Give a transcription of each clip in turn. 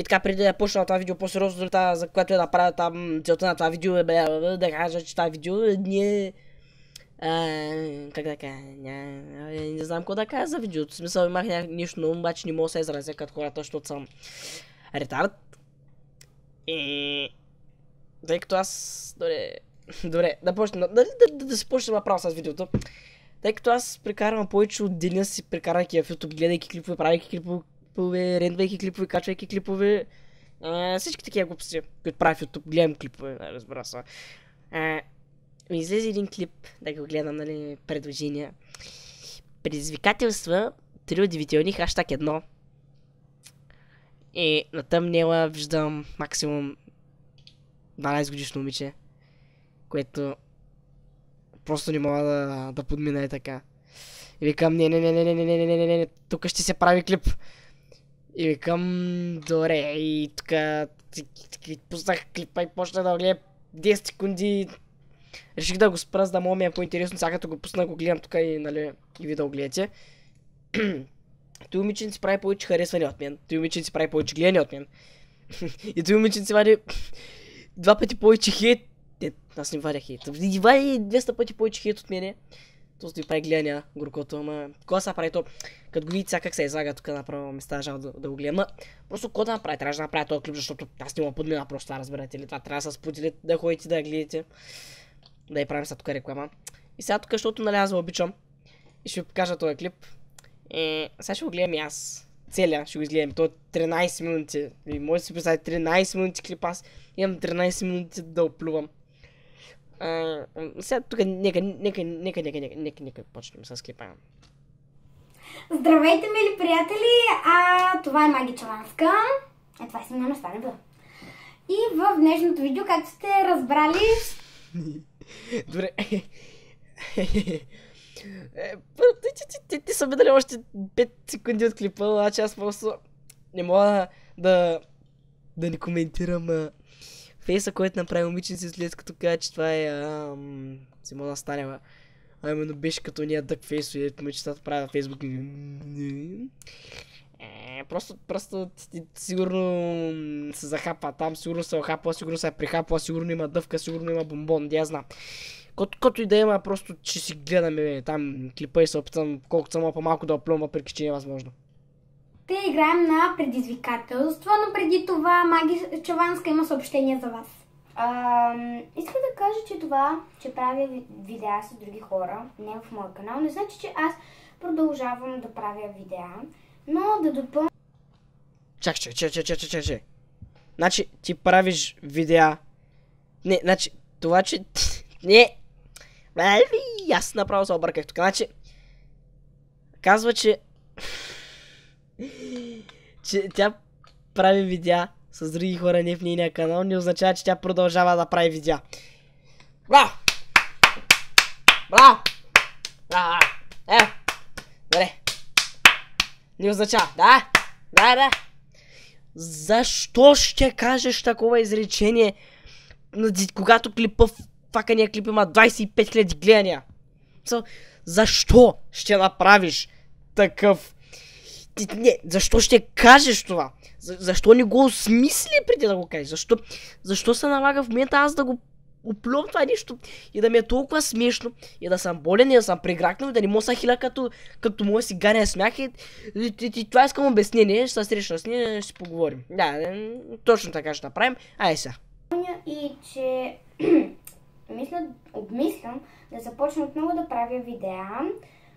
така преди да почна това видео по-сериозно, за което да направя там целта на това видео, да кажа, че това видео ние... как да кажа, не знам какво да кажа за видеото. В смисъл имах нещо на ум, обаче не мога да се изразя като хората, защото съм ретард. И... Тъй като аз... Добре, да почнем, да се почнем направо с видеото. Тъй като аз прекарвам повече от деня си, прекарвайки в YouTube, гледайки клипове, правейки клипове, рендвайки клипове, качвайки клипове. Всички такива глупости, които правя в YouTube, гледам клипове, разбира се. Ми излезе един клип, да го гледам, нали, предложения. Предизвикателства, 3 удивителни, хаштаг 1. И на тъмнела виждам максимум 12 годишно момиче, което просто не мога да подмина и така. И викам, не, тук ще се прави клип. И викам, добре, и тук пуснах клипа и почна да го гледам 10 секунди. Реших да го спра, за да мога ми е по-интересно, сега като го пусна, го гледам тук и, нали, и ви да го гледате. Той момиче си прави повече харесване от мен, той момиче си прави повече гледане от мен. И той момиче си вади 2 пъти повече хейт. Аз не вадя хейт. И вади 200 пъти повече хейт от мене. То стои прави гледания, горкото, ама... Кога са прави то? Като го видите сега как се излага тук направо, ми става жал да го гледам. Ма, просто какво да направи? Трябваше да направя този клип, защото аз не мога подмина просто това, разбирате ли? Това трябва да се сподели, да ходите да гледате. Да и правим сега тук реклама. И сега тук, защото нали аз обичам. И ще ви покажа този клип. Сега ще го гледам и аз. Целия ще го изгледам. То е 13 минути. И може да си представите 13 минути клип, аз имам 13 минути да оплювам. Сега тук нека почнем с клипа. Здравейте, мили приятели! Това е Маги Чаванска. Това е Симеона Станева. И в днешното видео, както сте разбрали... Добре. Ти са видали още 5 секунди от клипа, значи аз просто не мога да не коментирам фейса, който направи момиченци след като каза, че това е Симеона Станева. А именно беше като ние дък фейсо и момичетата прави на Фейсбук. Просто сигурно се захапа там, сигурно се охапа, сигурно се прихапа, сигурно има дъвка, сигурно има бомбон, я знам. Който и да има, просто че си гледаме там клипа и се опитам колкото само по-малко да оплювам, въпреки че не е възможно. Те играем на предизвикателство, но преди това Маги Чаванска има съобщение за вас. Искам да кажа, че това, че правя видеа с други хора, не в моя канал, не значи, че аз продължавам да правя видеа, но да допълня... Чакай. Значи, ти правиш видеа... Не, значи, това, че... Не! Аз направо се обърках тук. Значи... Казва, че тя прави видеа с други хора, не в нейния канал, не означава, че тя продължава да прави видеа. Браво! Браво! Браво! Добре. Не означава. Да. Защо ще кажеш такова изречение, когато клипа, факания клип има 25 000 гледания? Защо ще направиш такъв... Не, защо ще кажеш това? Защо не го осмисли преди да го кажеш? Защо се налага в момента аз да го оплювам това нещо и да ми е толкова смешно и да съм болен и да съм прегракнал и да не мога да се хиля като мога си ганя смях и това искам обяснение, ще се срещна с нея, ще си поговорим. Да, точно така ще направим. Айде сега. И че обмислям да започна отново да правя видеа.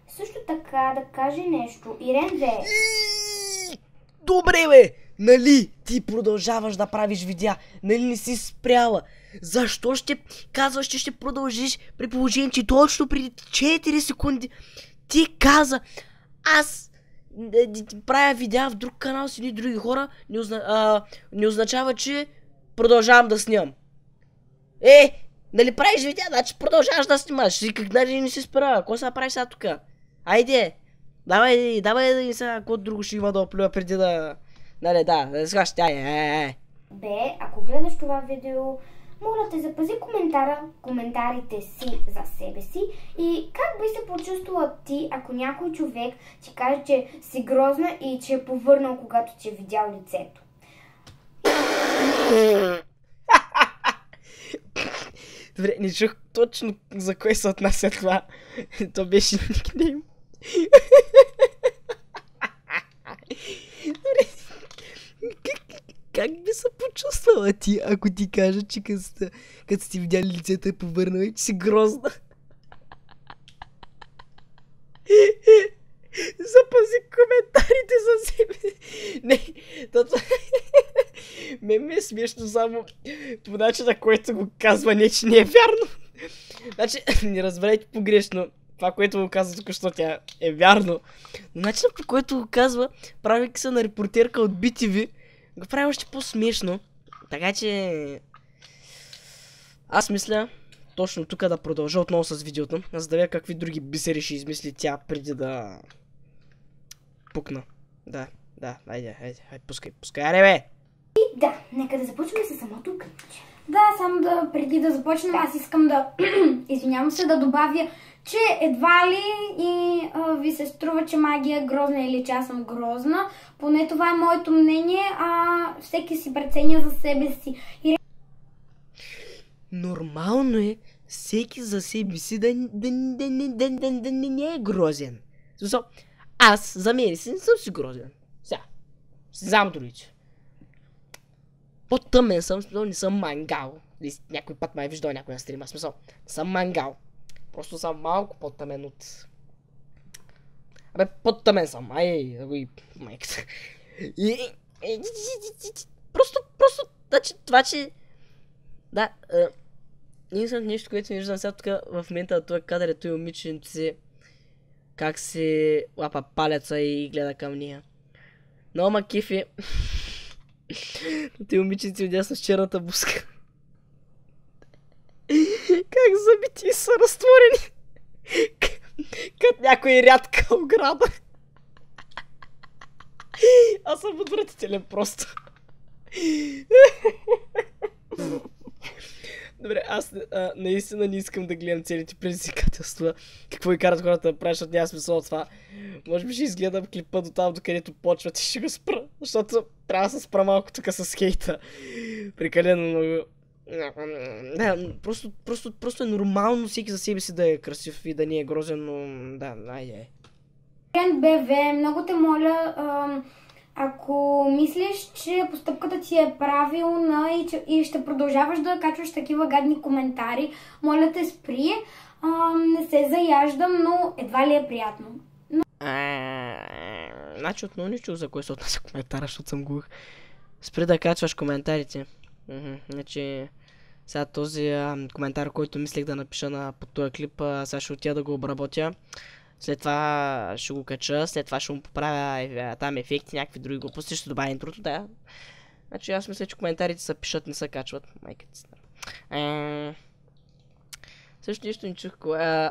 Също така да каже нещо. Ирен Ве. Добре бе! Нали ти продължаваш да правиш видеа? Нали не си спряла? Защо ще казваш, че ще продължиш при положение, че точно преди 4 секунди ти каза аз правя видеа в друг канал с едни други хора, не означава, че продължавам да снимам. Нали правиш видеа, значи продължаваш да снимаш. И как даже не си спряла? Какво се прави сега тук? Айде! Давай да сега, какво друго ще има да оплюя преди да... Нали, да скажеш, Бе, ако гледаш това видео, моля те запази коментарите си за себе си и как би се почувствала ти, ако някой човек ти каже, че си грозна и че е повърнал, когато ти е видял лицето. Добре, не чух точно за кое се отнася това. То беше никнейм. Добре. Как би се почувствала ти, ако ти кажа, че като сте видяли лицето е повърнала и че си грозна? Запази коментарите за себе. Не, ме е смешно само по начина, който го казва, не че не е вярно. Значи, не разберете погрешно. Това, което го казва току-що, тя е вярно. Но начинът, по който го казва, правейки се на репортерка от BTV, го прави още по-смешно. Така че... Аз мисля точно тук да продължа отново с видеото, за да видя какви други бисери ще измисли тя преди да... пукна. Да, айде, пускай, аре бе! И да, нека да започнем с самото клипче. Да, само да, преди да започнем, аз искам да, извинявам се, да добавя, че едва ли и ви се струва, че магия е грозна или че аз съм грозна. Поне това е моето мнение, всеки си преценя за себе си. Нормално е всеки за себе си да не е грозен. Аз за мен си не съм си грозен. Сега, знам другите. По-тъмен съм, смисъл не съм мангал. Някой път ме е виждал някой на стрима, смисъл не съм мангал. Просто съм малко по-тъмен от... Абе, по-тъмен съм, да го и майката. Просто, значи, това, че... Да, единственото нещо, което ми виждам сега тук в момента на това кадър е той момиченце си, как се лапа палеца и гледа към нея. Но ма кефи. Те момиченци отдясно с черната буска. Как зъбите са разтворени. Като някой рядка ограда. Аз съм отвратителен просто. Добре, аз наистина не искам да гледам целите предизвикателства. Какво и карат хората да правят, защото няма смисъл от това. Може би ще изгледам клипа до там, докъдето почват и ще го спра. Защото трябва да се спра малко тук с хейта. Прекалено много. Да, просто е нормално всеки за себе си да е красив и да не е грозен, но да, айде. БВ, много те моля, ако мислиш, че постъпката ти е правилна и ще продължаваш да качваш такива гадни коментари, моля те спри. Не се заяждам, но едва ли е приятно. Значи отново не чух за кой се отнася коментара, защото съм глух. Спри да качваш коментарите. Значи сега този коментар, който мислех да напиша под този клип, сега ще отида да го обработя. След това ще го кача, след това ще му поправя там ефекти, някакви други глупости, ще добавя интрото, да. Значи аз мисля, че коментарите се пишат, не се качват. Майката си. Също нищо не чух,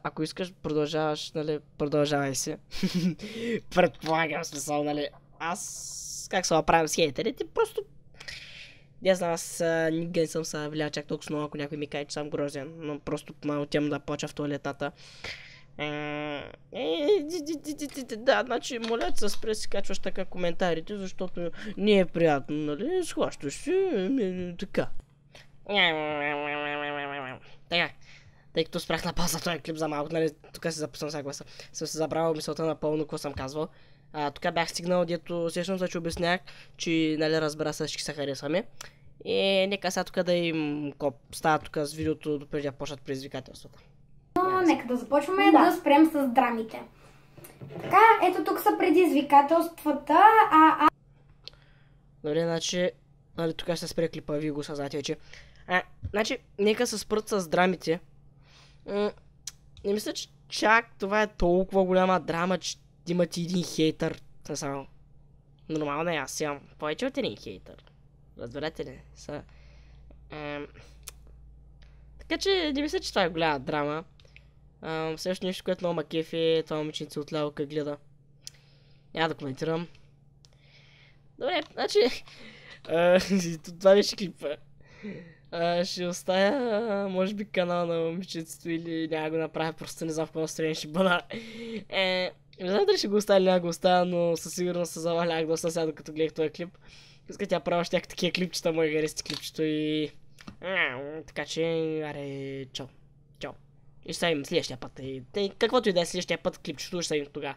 ако искаш продължаваш, нали, продължавай си. Предполагам смисъл, нали, аз как се оправям с хейтерите, просто... Не знам, аз никога не съм се влиял чак толкова много, ако някой ми каже, че съм грозен, но просто отивам да поча в туалетата. Да, значи моля те се спре си качваш така коментарите, защото не е приятно, нали, схващаш си, така. Така, тъй като спрях на пауза този клип за малко, нали, тук си записвам сега гласа, съм се забравил мисълта напълно, какво съм казвал. Тук бях стигнал, дето сещам се, че обяснях, че, нали, разбира се, всички се харесваме. И нека сега тук да им става тук с видеото, допреди да почнат предизвикателствата. Нека да започваме да спрем с драмите. Така, ето тук са предизвикателствата, Добре, значи, нали, тук ще се спре клипа, вие го съзнате вече. Значи, нека се спрат с драмите. Не мисля, че чак това е толкова голяма драма, че имате един хейтър. Само. Нормално е, аз имам повече от един хейтър. Разберете ли? Така че не мисля, че това е голяма драма. Също нещо, което много ма кефи, това момиченце отляво как гледа. Няма да коментирам. Добре, значи... това беше клипа. Ще оставя, може би, канала на момиченцето или няма го направя, просто не знам в какво настроение ще бъда. Не знам дали ще го оставя или няма го оставя, но със сигурност се завалях доста сега, докато гледах този клип. Иска тя правя още такива клипчета, мой харесате клипчето и... Така че, аре, чао. Чао. И ще видим следващия път. Каквото и да е следващия път, клипчето ще видим тогава.